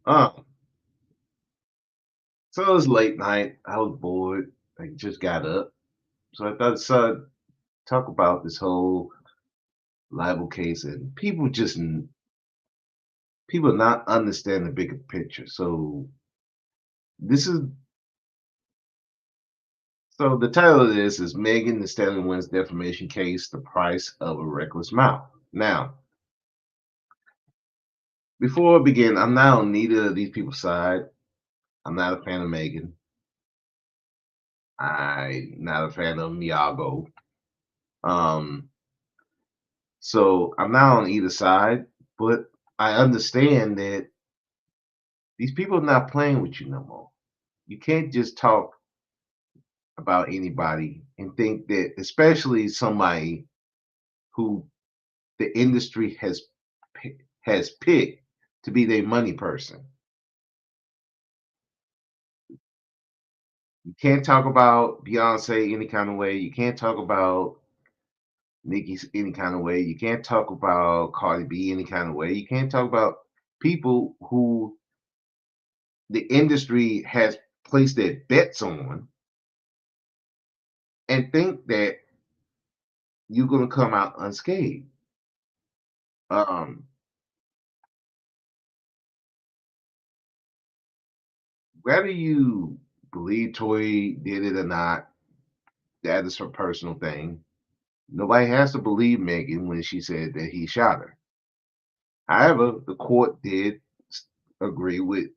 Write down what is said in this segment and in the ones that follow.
Well. So it was late night. I was bored. I just got up. So I thought, talk about this whole libel case, and people not understand the bigger picture. This is so the title of this is Megan Thee Stallion wins defamation case, the price of a reckless mouth. Now, before I begin, I'm not on neither of these people's side. I'm not a fan of Megan. I'm not a fan of Miago. Um, So I'm not on either side, but I understand that these people are not playing with you no more. You can't just talk about anybody and think that, especially somebody who the industry has picked to be their money person. You can't talk about Beyonce any kind of way. You can't talk about Nicki any kind of way. You can't talk about Cardi B any kind of way. You can't talk about people who the industry has placed their bets on and think that you're going to come out unscathed. Um, Whether you believe Toy did it or not, that is her personal thing. Nobody has to believe Megan when she said that he shot her. However, the court agree with,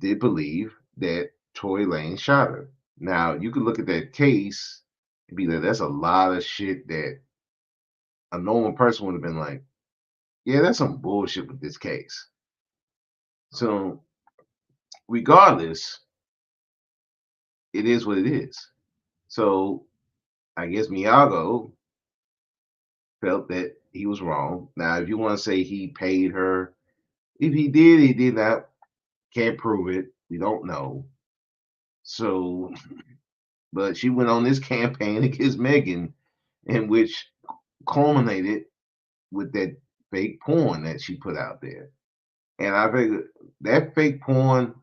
did believe that Tory Lane shot her. Now, you could look at that case and be like, that's a lot of shit that a normal person would have been like, yeah, that's some bullshit with this case. So, regardless, it is what it is. So I guess Miyago felt that he was wrong. Now, if you want to say he paid her, if he did not. Can't prove it. We don't know. So, but she went on this campaign against Megan, in which culminated with that fake porn that she put out there. And I figured that fake porn,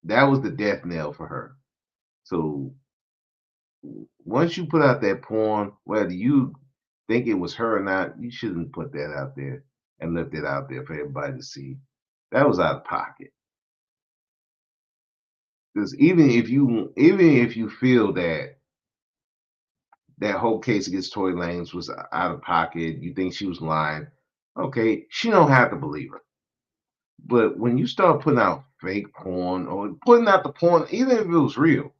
that was the death knell for her. So once you put out that porn, whether you think it was her or not, you shouldn't put that out there and left it out there for everybody to see. That was out of pocket. Because even if you feel that that whole case against Tory Lanez was out of pocket, you think she was lying, okay, she don't have to believe her. But when you start putting out fake porn or putting out the porn, even if it was real,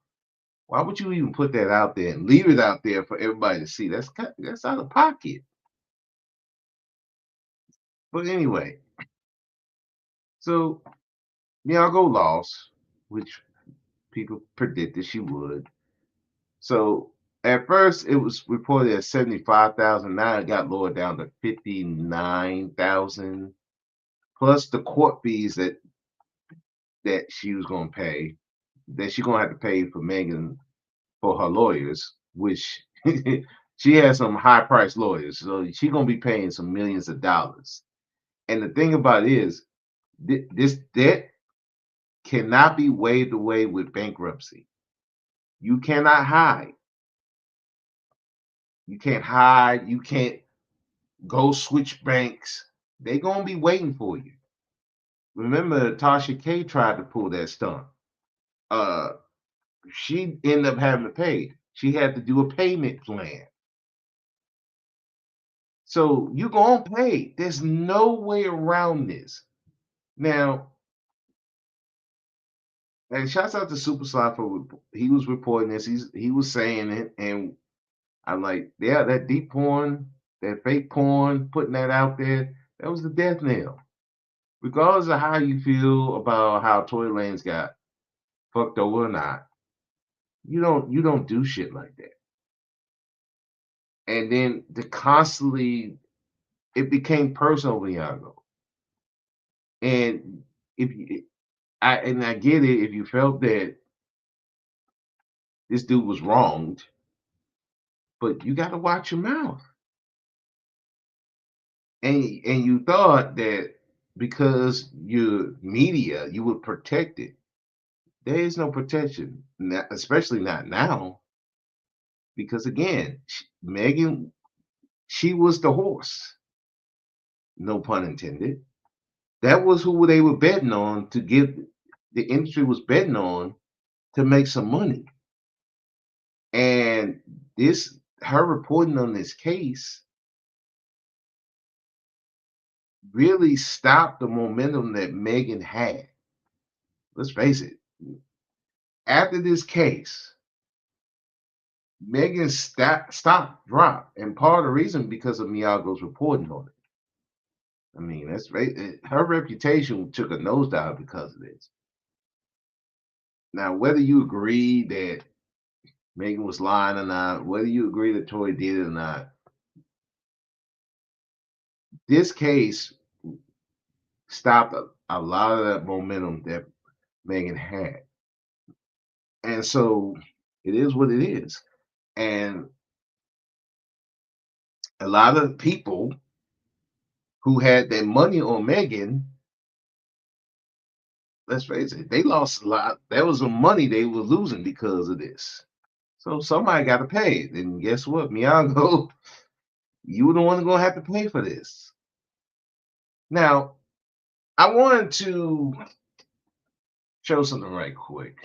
why would you even put that out there and leave it out there for everybody to see? That's out of pocket. But anyway, so Miago lost, which people predicted she would. So at first it was reported at 75,000. Now it got lowered down to 59,000, plus the court fees that she was going to pay, that she's going to have to pay for Megan for her lawyers, which she has some high priced lawyers, so she's going to be paying some millions of dollars. And the thing about it is, this debt cannot be waived away with bankruptcy. You cannot hide. You can't hide. You can't go switch banks. They're gonna be waiting for you. Remember, Tasha K tried to pull that stunt. Uh, she ended up having to pay. She had to do a payment plan. So you're gonna pay. There's no way around this. Now, and shouts out to Super Sly for he was reporting this. He was saying it, and I'm like, yeah, that deep porn, that fake porn, putting that out there, that was the death nail. Regardless of how you feel about how Tory Lanez got fucked over or not, you don't do shit like that. And then to constantly it became personal with Yago. And if you, I get it, if you felt that this dude was wronged, but you got to watch your mouth. And you thought that because you're media, you would protect it. There is no protection, especially not now, because again, Megan, she was the horse, no pun intended. That was who they were betting on to give. The industry was betting on to make some money, and this her reporting on this case really stopped the momentum that Megan had. Let's face it. After this case, Megan's stock dropped, and part of the reason because of Miyago's reporting on it. I mean, her reputation took a nosedive because of this. Now, whether you agree that Megan was lying or not, whether you agree that Toy did it or not, this case stopped a lot of that momentum that Megan had. And so it is what it is. And a lot of people who had their money on Megan, let's face it, they lost a lot. There was some money they were losing because of this. So somebody got to pay it. And guess what, Miyago, you were the one going to have to pay for this. Now, I wanted to show something right quick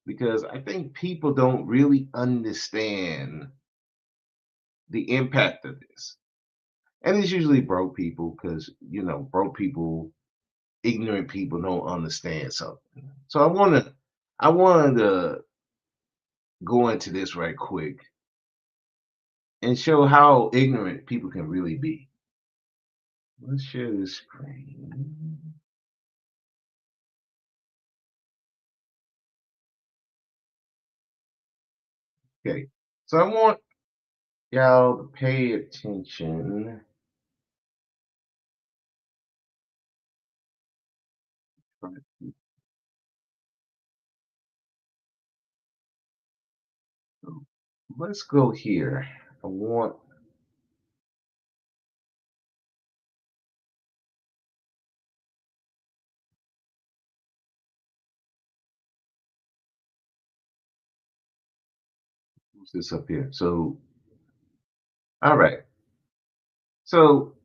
because I think people don't really understand the impact of this. And it's usually broke people because, broke people, ignorant people don't understand something. So I wanted to go into this right quick and show how ignorant people can really be. Let's share this screen. Okay. So I want y'all to pay attention. Let's go here. I want who's this up here. So, all right. So,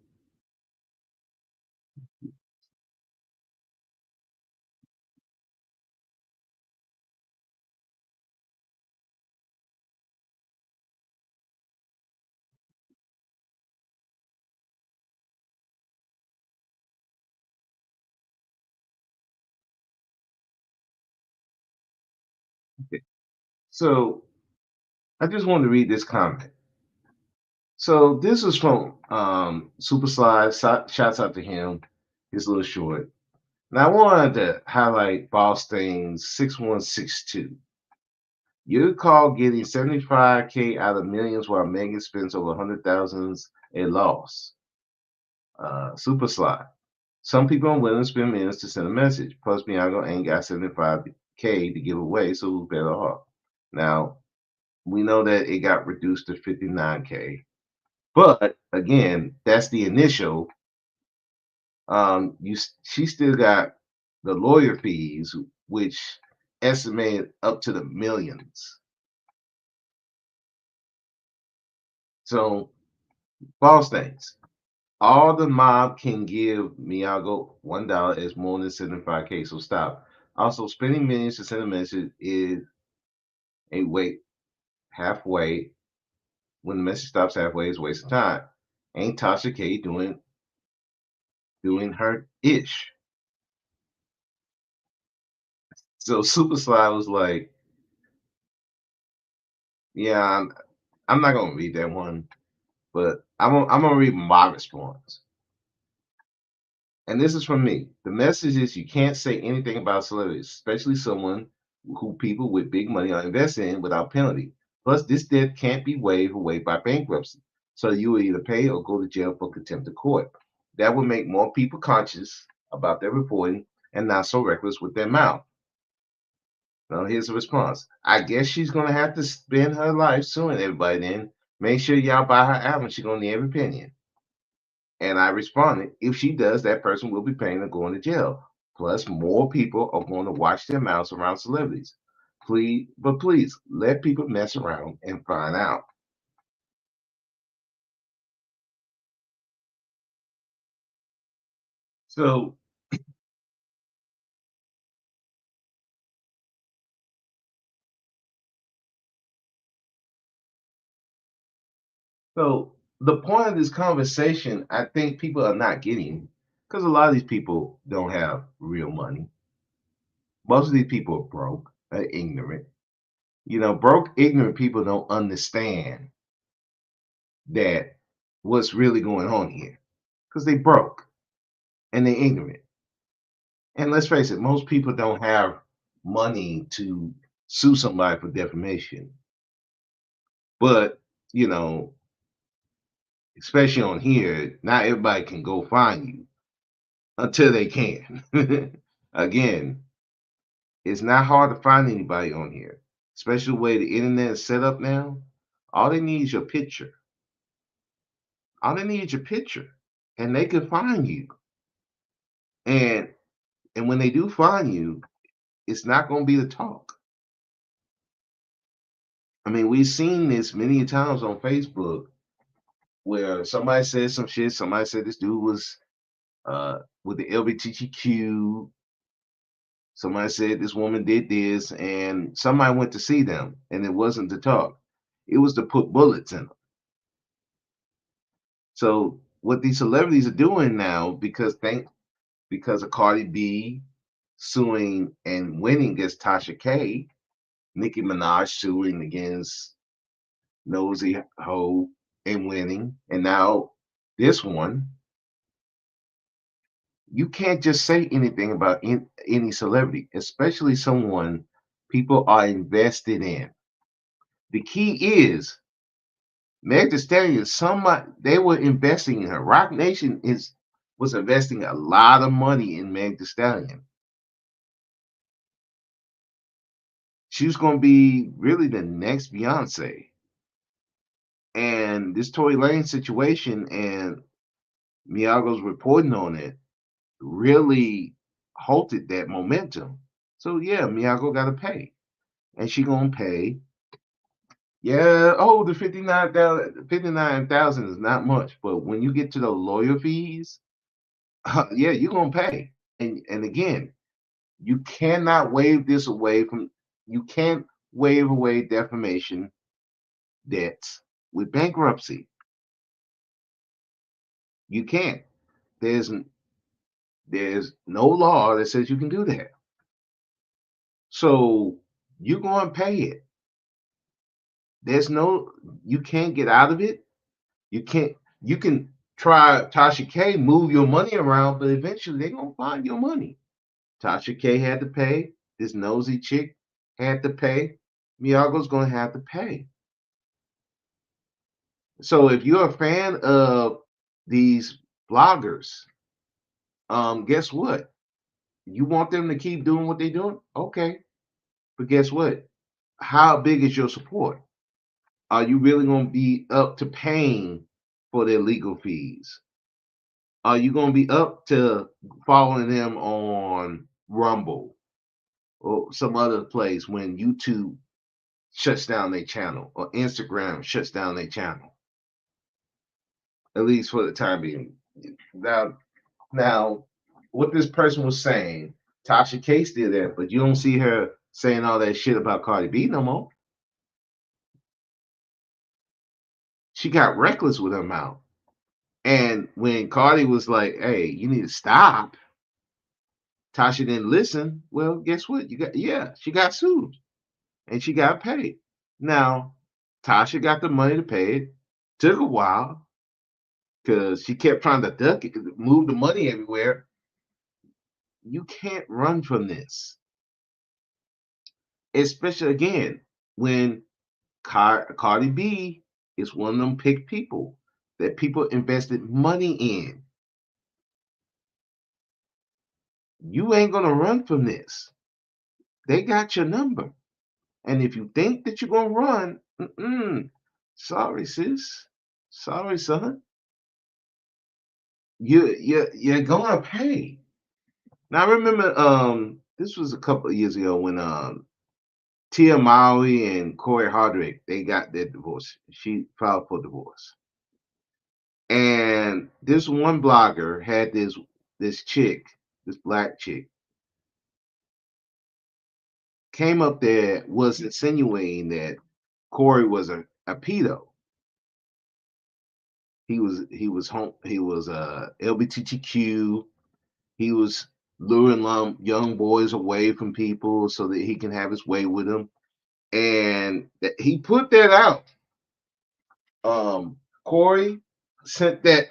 okay. So I just wanted to read this comment. So this is from Super Slide. Shouts out to him. His little short. Now I wanted to highlight Boss Things 6162. You call getting 75K out of millions while Megan spends over 100,000s a loss. Super Slide. Some people are willing to spend millions to send a message. Plus, Bianco ain't got 75K to give away, so who's better off? Now, we know that it got reduced to 59K. But again, that's the initial. She still got the lawyer fees, which estimated up to the millions. So, false things. All the mob can give Miyago $1 is more than 75K. So stop. Also, spending millions to send a message is a wait halfway. When the message stops halfway, it's a waste of time. Ain't Tasha K doing her ish? So Super Sly was like, "Yeah, I'm not gonna read that one, but I'm gonna read my response." And this is from me. The message is you can't say anything about celebrities, especially someone who people with big money are investing in without penalty. Plus, this debt can't be waived away by bankruptcy. So you will either pay or go to jail for contempt of court. That would make more people conscious about their reporting and not so reckless with their mouth. Now, here's the response. I guess she's gonna have to spend her life suing everybody then. Make sure y'all buy her album. She's gonna need every penny. And I responded, if she does, that person will be paying and going to jail. Plus, more people are going to watch their mouths around celebrities. Please let people mess around and find out. So, so the point of this conversation, I think people are not getting, because a lot of these people don't have real money. Most of these people are broke, ignorant. Broke, ignorant people don't understand that what's really going on here because they broke and they ignorant. And let's face it, most people don't have money to sue somebody for defamation. But, you know, especially on here, not everybody can go find you until they can. Again, it's not hard to find anybody on here, especially the way the internet is set up now. All they need is your picture. All they need is your picture, and they can find you. And when they do find you, it's not going to be the talk. I mean, we've seen this many times on Facebook where somebody said some shit. Somebody said this dude was with the LGBTQ. Somebody said this woman did this, and somebody went to see them, and it wasn't to talk. It was to put bullets in them. So what these celebrities are doing now, because of Cardi B suing and winning against Tasha K, Nicki Minaj suing against Nosy Ho and winning, and now this one, you can't just say anything about any celebrity, especially someone people are invested in. The key is Meg Thee Stallion. Somebody they were investing in her. Rock Nation is was investing a lot of money in Meg Thee Stallion. She was going to be really the next Beyonce. And this Tory Lane situation and Miago's reporting on it really halted that momentum. So yeah, Miyako got to pay, and she gonna pay. Yeah, oh, the 59,000 is not much, but when you get to the lawyer fees, yeah, you're gonna pay. And again, you cannot waive this away from. You can't waive away defamation debts with bankruptcy. You can't. There's there's no law that says you can do that. So you're gonna pay it. There's no you can't get out of it. You can't you can try Tasha K, move your money around, but eventually they're gonna find your money. Tasha K had to pay, this nosy chick had to pay, Miago's gonna have to pay. So if you're a fan of these bloggers, guess what? You want them to keep doing what they're doing? Okay. But guess what? How big is your support? Are you really gonna be up to paying for their legal fees? Are you gonna be up to following them on Rumble or some other place when YouTube shuts down their channel or Instagram shuts down their channel? At least for the time being. Now, now, what this person was saying, Tasha K still there, but you don't see her saying all that shit about Cardi B no more. She got reckless with her mouth. And when Cardi was like, "Hey, you need to stop," Tasha didn't listen. Well, guess what? She got sued and she got paid. Now, Tasha got the money to pay it. Took a while because she kept trying to duck it, move the money everywhere. You can't run from this, especially again when Cardi B is one of them pick people that people invested money in. You ain't gonna run from this. They got your number. And if you think that you're gonna run, sorry, sis. Sorry, son. you're gonna pay. Now I remember this was a couple of years ago when Tia Mowry and Corey Hardrick they got their divorce. She filed for divorce. And this one blogger had this chick, this black chick, came up there was insinuating that Corey was a pedo. He was LGBTQ. He was luring young boys away from people so that he can have his way with them. And he put that out. Corey sent that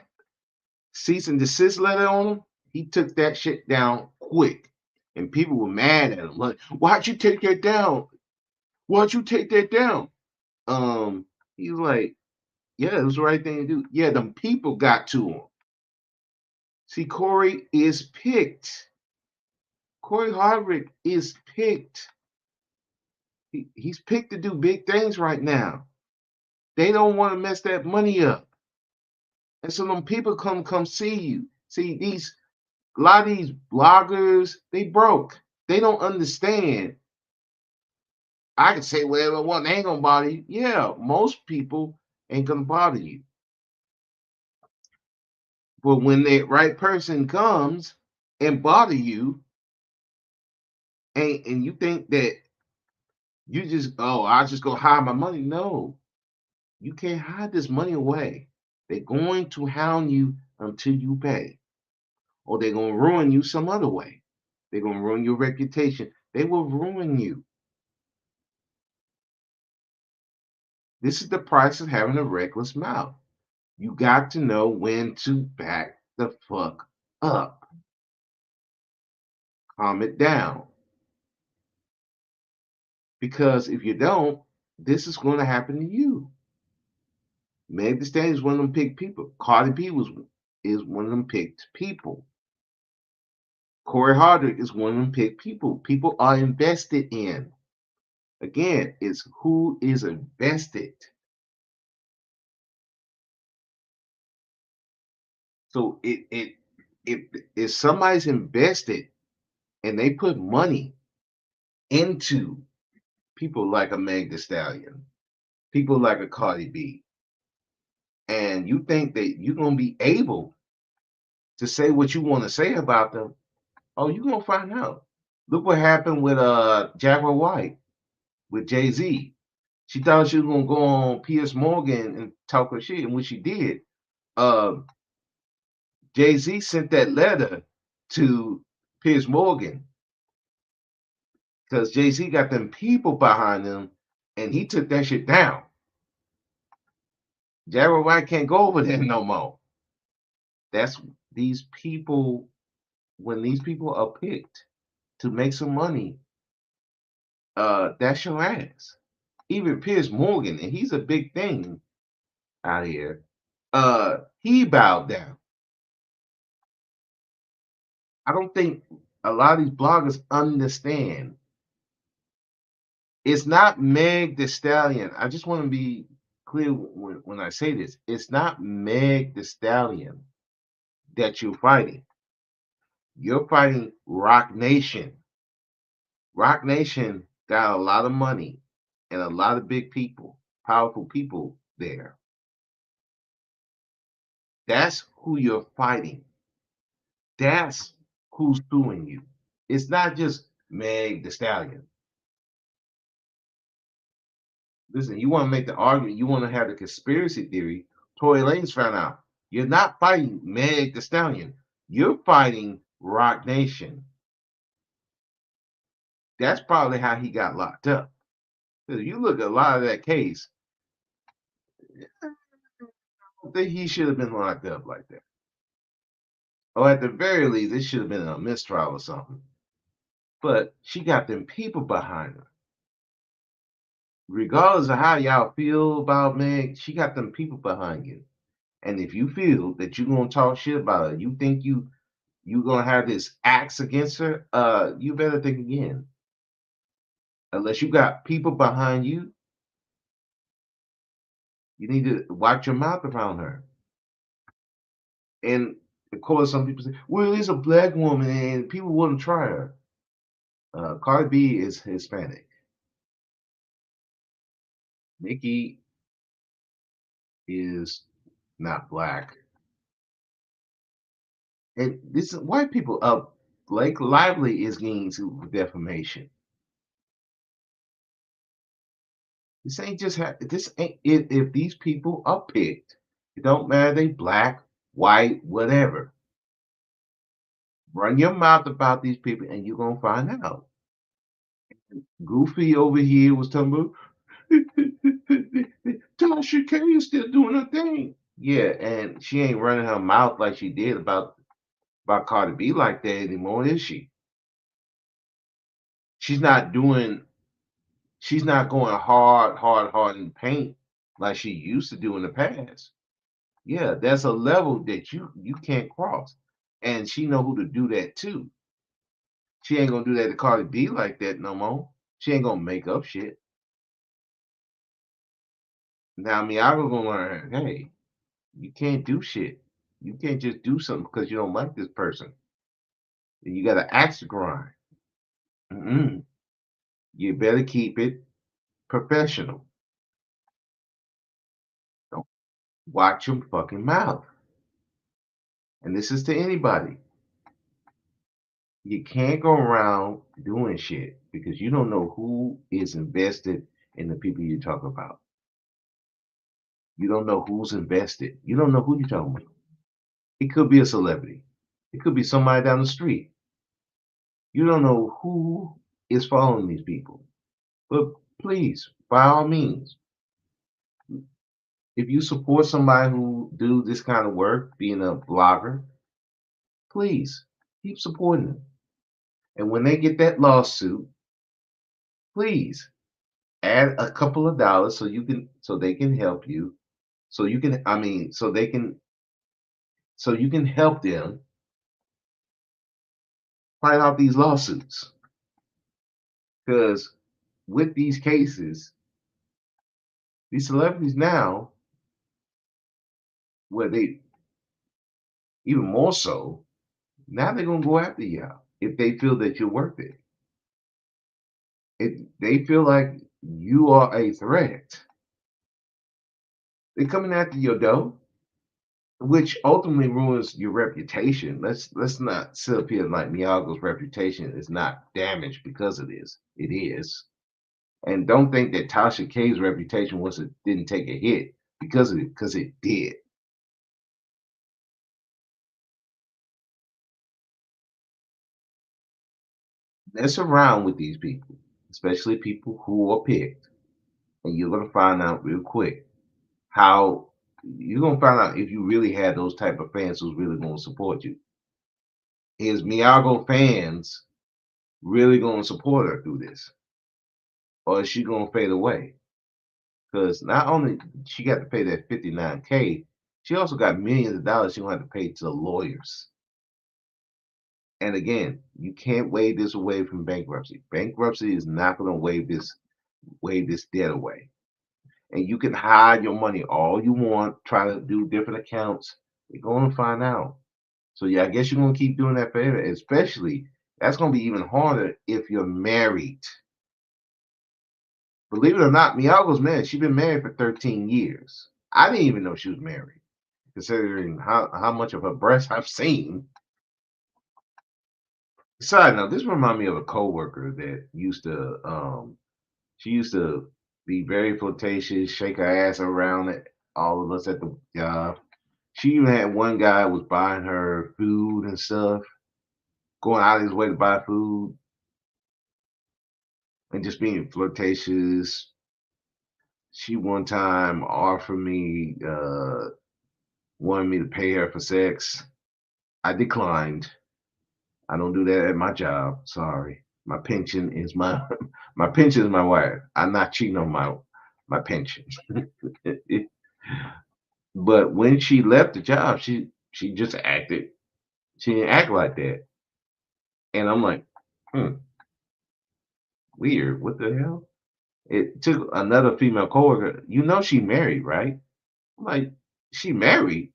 cease and desist letter on him. He took that shit down quick. And people were mad at him. Like, why'd you take that down? Why'd you take that down? He was like, yeah, it was the right thing to do. Yeah, them people got to him. See, Corey is picked. Corey Hardwick is picked. He's picked to do big things right now. They don't want to mess that money up. And so them people come see you. See, a lot of these bloggers, they broke. They don't understand. I can say whatever I want, they ain't gonna bother you. Yeah, most people ain't gonna bother you. But when the right person comes and bother you, and you think that you just, oh, I just go hide my money. No, you can't hide this money away. They're going to hound you until you pay, or they're going to ruin you some other way. They're going to ruin your reputation. They will ruin you. This is the price of having a reckless mouth. You got to know when to back the fuck up. Calm it down. Because if you don't, this is going to happen to you. Meg Thee Stallion is one of them picked people. Cardi B is one of them picked people. Corey Hardwick is one of them picked people. People are invested in. Again, it's who is invested. So if somebody's invested and they put money into people like a Meg Thee Stallion, people like a Cardi B, and you think that you're gonna be able to say what you want to say about them, oh, you're gonna find out. Look what happened with Jaguar White with Jay-Z. She thought she was gonna go on Piers Morgan and talk her shit, and when she did, uh, Jay-Z sent that letter to Piers Morgan because Jay-Z got them people behind him, and he took that shit down. Jaguar White can't go over there no more. That's these people. When these people are picked to make some money, that's your ass. Even Piers Morgan, and he's a big thing out here. He bowed down. I don't think a lot of these bloggers understand. It's not Meg the Stallion. I just want to be clear when I say this. It's not Meg the Stallion that you're fighting. You're fighting Rock Nation. Rock Nation got a lot of money and a lot of big people, powerful people there. That's who you're fighting. That's who's suing you. It's not just Meg the Stallion. Listen, you want to make the argument, you want to have the conspiracy theory. Tory Lanez found out you're not fighting Meg the Stallion. You're fighting Rock Nation. That's probably how he got locked up. If you look at a lot of that case, I don't think he should have been locked up like that. Or at the very least, it should have been a mistrial or something. But she got them people behind her. Regardless of how y'all feel about Meg, she got them people behind you. And if you feel that you're gonna talk shit about her, you think you gonna have this axe against her, you better think again. Unless you got people behind you, you need to watch your mouth around her. And Of course, some people say, "Well, it's a black woman and people wouldn't try her." Cardi B is Hispanic. Nicki is not black. And this is white people up. Blake Lively is getting to defamation. This ain't just this ain't if these people are picked. It don't matter they black, white, whatever. Run your mouth about these people and you're gonna find out. Goofy over here was talking about Tasha K is still doing her thing. Yeah, and she ain't running her mouth like she did about Cardi B like that anymore, is she? She's not doing she's not going hard in the paint like she used to do in the past. Yeah, that's a level that you can't cross. And she know who to do that too. She ain't gonna do that to Cardi B like that no more. She ain't gonna make up shit. Now, Miago gonna learn, hey, you can't do shit. You can't just do something because you don't like this person. You got to axe the grind. Mm-mm. You better keep it professional. Don't watch your fucking mouth. And this is to anybody. You can't go around doing shit because you don't know who is invested in the people you talk about. You don't know who's invested. You don't know who you're talking about. It could be a celebrity. It could be somebody down the street. You don't know who is following these people. But please, by all means, if you support somebody who do this kind of work, being a blogger, please keep supporting them. And when they get that lawsuit, please add a couple of dollars so they can help you. So you can I mean so you can help them fight out these lawsuits. Because with these cases, these celebrities now, where they even more so, now they're gonna go after you if they feel that you're worth it. If they feel like you are a threat, they're coming after your dough, which ultimately ruins your reputation. Let's not sit up here like Miyago's reputation is not damaged because of this. It is. And don't think that Tasha K's reputation didn't take a hit because of it, because it did. Mess around with these people, especially people who are picked, and you're gonna find out real quick how you're gonna find out if you really had those type of fans who's really gonna support you. Is Miyago fans really gonna support her through this? Or is she gonna fade away? Because not only she got to pay that 59K, she also got millions of dollars she gonna have to pay to the lawyers. And again, you can't waive this away from bankruptcy. Bankruptcy is not gonna waive this debt away. And you can hide your money all you want, try to do different accounts. You're gonna find out. So yeah, I guess you're gonna keep doing that forever. Especially that's gonna be even harder if you're married. Believe it or not, Miyago's married. She's been married for 13 years. I didn't even know she was married, considering how much of her breasts I've seen. Side note, this reminds me of a coworker that she used to be very flirtatious, shake her ass around at all of us at the job. She even had one guy was buying her food and stuff, going out of his way to buy food and just being flirtatious. She one time offered me, wanted me to pay her for sex. I declined. I don't do that at my job. Sorry. My pension is my my pension is my wife. I'm not cheating on my pension. But when she left the job, she just acted. She didn't act like that, and I'm like, hmm, weird. What the hell? It took another female coworker. You know she married, right? I'm like, she married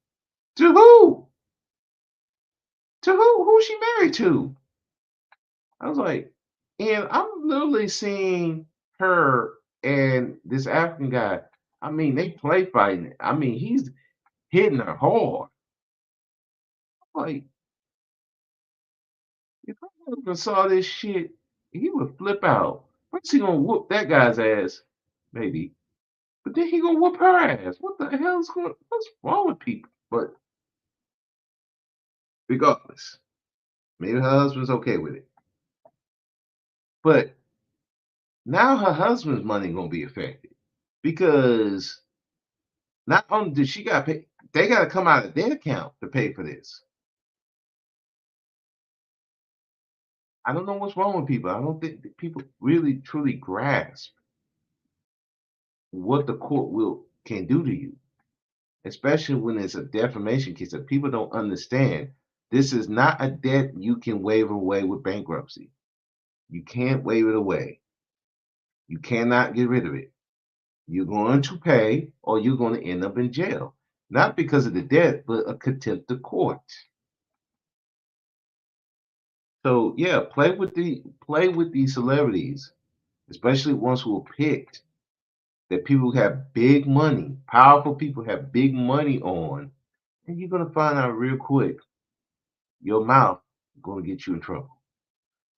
to who? To who? Who she married to? I was like, and I'm literally seeing her and this African guy. I mean, they play fighting. I mean, he's hitting her hard. Like, if my husband saw this shit, he would flip out. First, he gonna whoop that guy's ass, maybe, but then he gonna whoop her ass. What the hell is going? What's wrong with people? But regardless, maybe her husband's okay with it. But now her husband's money gonna be affected because not only did she got pay, they got to come out of their account to pay for this. I don't know what's wrong with people. I don't think that people really truly grasp what the court will can do to you, especially when it's a defamation case that people don't understand. This is not a debt you can waive away with bankruptcy. You can't waive it away. You cannot get rid of it. You're going to pay or you're going to end up in jail. Not because of the debt, but a contempt of court. So yeah, play with these celebrities, especially ones who are picked that people who have big money, powerful people have big money on, and you're gonna find out real quick your mouth gonna get you in trouble.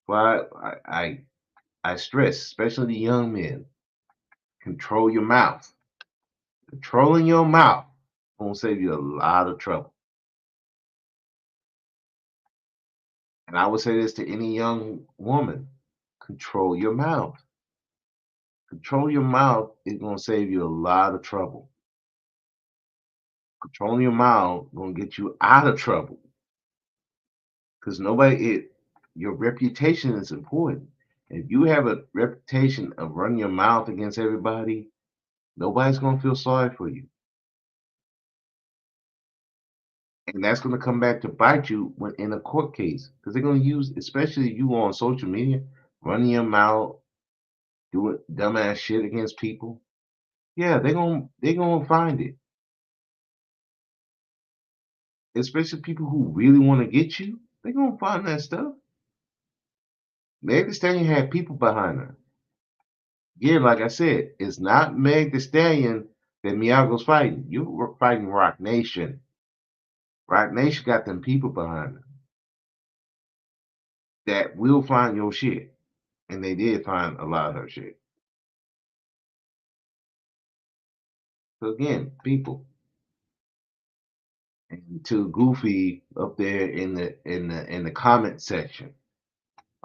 Well, I stress, especially the young men, control your mouth. Controlling your mouth gonna save you a lot of trouble. And I would say this to any young woman: control your mouth. Control your mouth is gonna save you a lot of trouble. Controlling your mouth gonna get you out of trouble because your reputation is important. If you have a reputation of running your mouth against everybody, nobody's gonna feel sorry for you, and that's gonna come back to bite you when in a court case because they're gonna use, especially you on social media, running your mouth, doing dumbass shit against people. Yeah, they're gonna find it, especially people who really want to get you. They're gonna find that stuff. Meg Thee Stallion had people behind her. Yeah, like I said, it's not Meg Thee Stallion that Miago's fighting. You're fighting Rock Nation. Rock Nation got them people behind them that will find your shit. And they did find a lot of her shit. So again, people, and to Goofy up there in the comment section.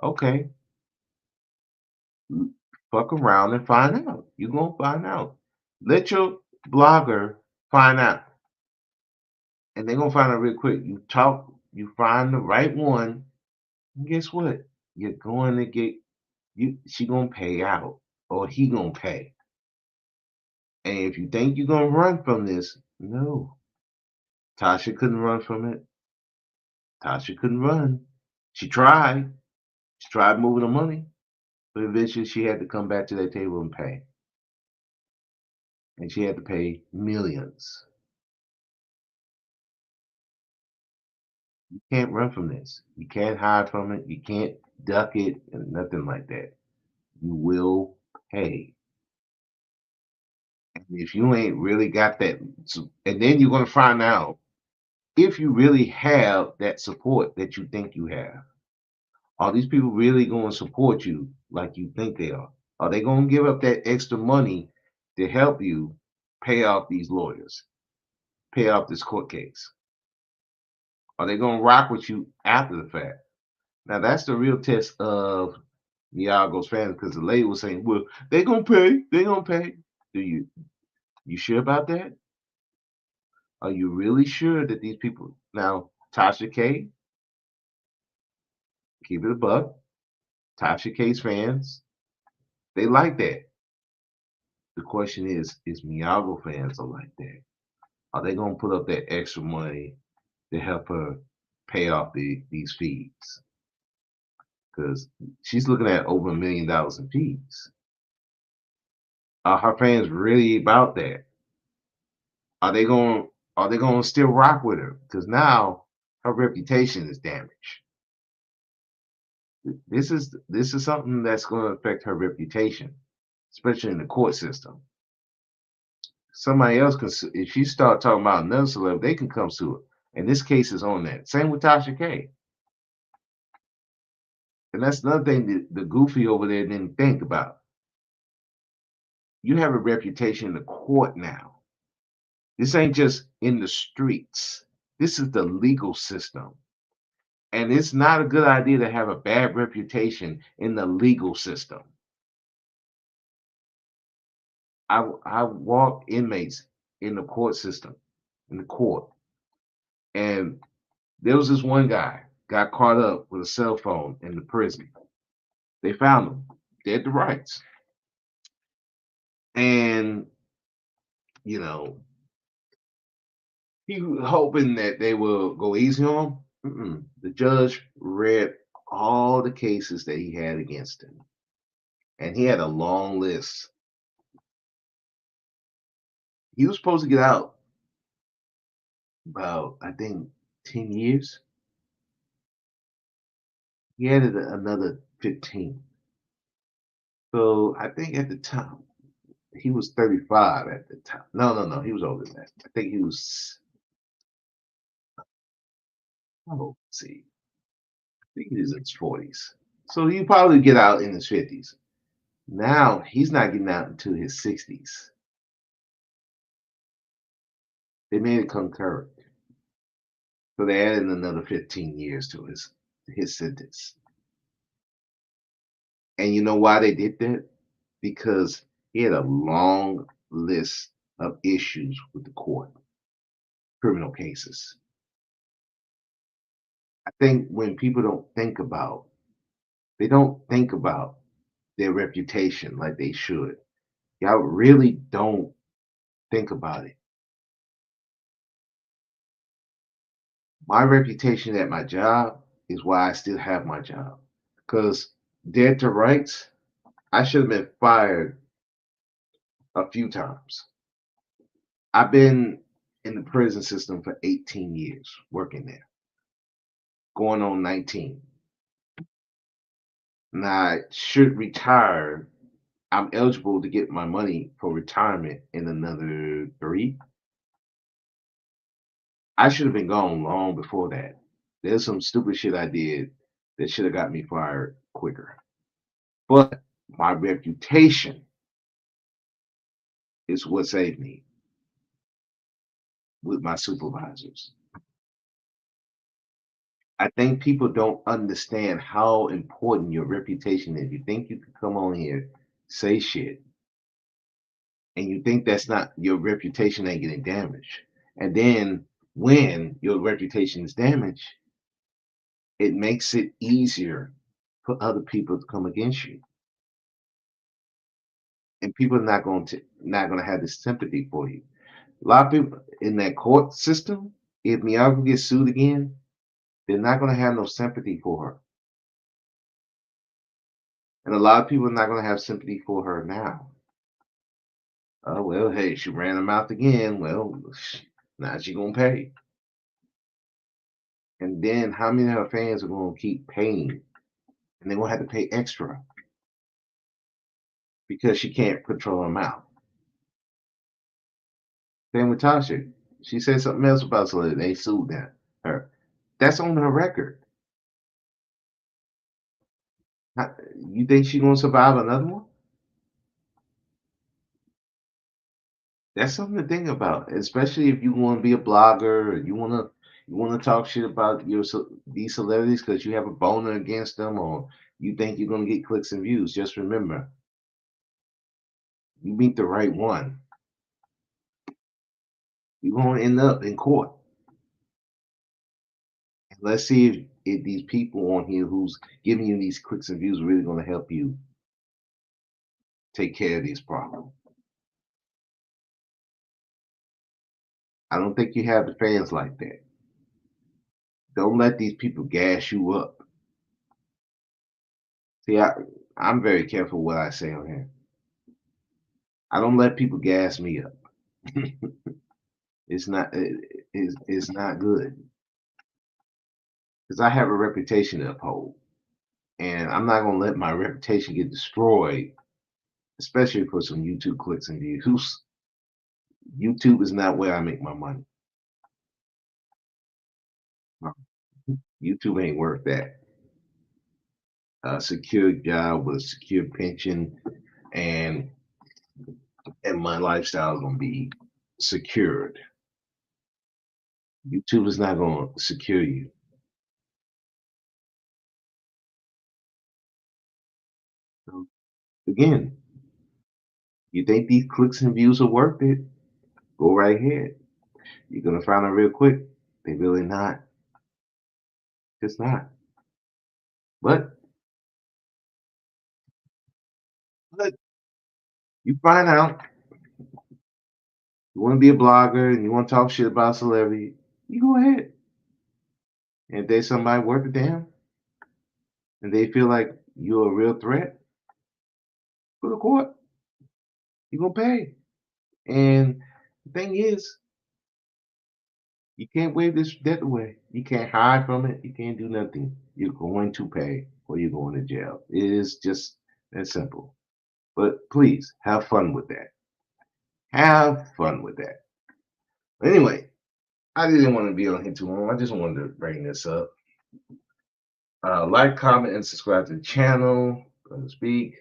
Okay, fuck around and find out. You're gonna find out. Let your blogger find out. And they're gonna find out real quick. You talk, you find the right one. And guess what? You're going to get she gonna pay out or he gonna pay. And if you think you're gonna run from this, no. Tasha couldn't run from it. Tasha couldn't run. She tried. She tried moving the money, but eventually she had to come back to that table and pay. And she had to pay millions. You can't run from this. You can't hide from it. You can't duck it and nothing like that. You will pay. And if you ain't really got that, and then you're gonna find out if you really have that support that you think you have. Are these people really going to support you like you think they are? Are they going to give up that extra money to help you pay off these lawyers, pay off this court case? Are they going to rock with you after the fact? Now that's the real test of Niago's fans because the lady was saying, "Well, they gonna pay, they gonna pay." Do you sure about that? Are you really sure that these people now Tasha K, keep it a buck, Tasha K's fans, they like that. The question is Miago fans are like that? Are they gonna put up that extra money to help her pay off these fees? Because she's looking at over $1 million in fees. Are her fans really about that? Are they going? Are they going to still rock with her? Because now her reputation is damaged. This is something that's going to affect her reputation, especially in the court system. Somebody else can if she start talking about another celebrity, they can come sue her. And this case is on that. Same with Tasha K. And that's another thing that the goofy over there didn't think about. You have a reputation in the court now. This ain't just in the streets. This is the legal system. And it's not a good idea to have a bad reputation in the legal system. I walk inmates in the court system, in the court, and there was this one guy got caught up with a cell phone in the prison. They found him dead to rights, and you know he was hoping that they will go easy on him. The judge read all the cases that he had against him, and he had a long list. He was supposed to get out about, I think, 10 years. He added another 15. So I think at the time he was 35 at the time. No, no, no, he was older than that. I think he was, oh, let's see, I think he was in his 40s. So he probably get out in his 50s. Now he's not getting out until his 60s. They made it concurrent. So they added another 15 years to his sentence. And you know why they did that? Because he had a long list of issues with the court, criminal cases. I think when people they don't think about their reputation like they should. Y'all really don't think about it. My reputation at my job is why I still have my job. Because dead to rights, I should have been fired a few times. I've been in the prison system for 18 years working there, going on 19. Now I should retire. I'm eligible to get my money for retirement in another 3. I should have been gone long before that. There's some stupid shit I did that should have got me fired quicker. But my reputation is what saved me with my supervisors. I think people don't understand how important your reputation is. You think you can come on here, say shit, and you think that's not your reputation ain't getting damaged. And then when your reputation is damaged, it makes it easier for other people to come against you. And people are not going to have this sympathy for you. A lot of people in that court system, if Miyako gets sued again, they're not going to have no sympathy for her. And a lot of people are not going to have sympathy for her now. Oh, well, hey, she ran her mouth again. Well, now she going to pay. And then how many of her fans are going to keep paying? And they're going to have to pay extra because she can't control her mouth. Same with Tasha. She said something else about Stallion. They sued her. That's on her record. You think she's gonna survive another one? That's something to think about, especially if you want to be a blogger or you want to talk shit about these celebrities because you have a boner against them or you think you're gonna get clicks and views. Just remember, you meet the right one, you're gonna end up in court. And let's see if these people on here who's giving you these clicks and views are really gonna help you take care of these problems. I don't think you have the fans like that. Don't let these people gas you up. See, I'm very careful what I say on here. I don't let people gas me up. It's not good. because I have a reputation to uphold, and I'm not gonna let my reputation get destroyed, especially for some YouTube clicks and views. YouTube is not where I make my money. No, YouTube ain't worth that. A secure job with a secure pension, and my lifestyle is gonna be secured. YouTube is not gonna secure you. So again, you think these clicks and views are worth it? Go right ahead. You're gonna find out real quick. They really not. It's not. But but you find out you want to be a blogger and you want to talk shit about celebrity, you go ahead. And if there's somebody worth a damn and they feel like you're a real threat, go to court. You're gonna pay. And the thing is, you can't wave this debt away. You can't hide from it. You can't do nothing. You're going to pay or you're going to jail. It is just that simple. But please have fun with that. Have fun with that. Anyway, I didn't want to be on here too long. I just wanted to bring this up. Like, comment, and subscribe to the channel, so to speak.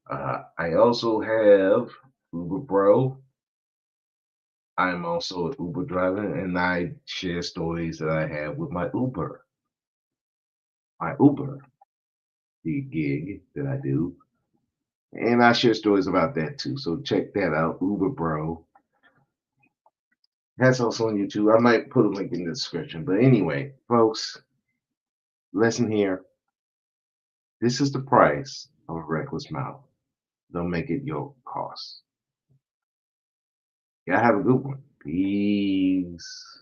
I also have Uber Bro. I'm also an Uber driver, and I share stories that I have with my Uber, the gig that I do. And I share stories about that too. So check that out, Uber Bro. That's also on YouTube. I might put a link in the description. But anyway, folks, lesson here. This is the price of a reckless mouth. Don't make it your cost. Y'all have a good one. Peace.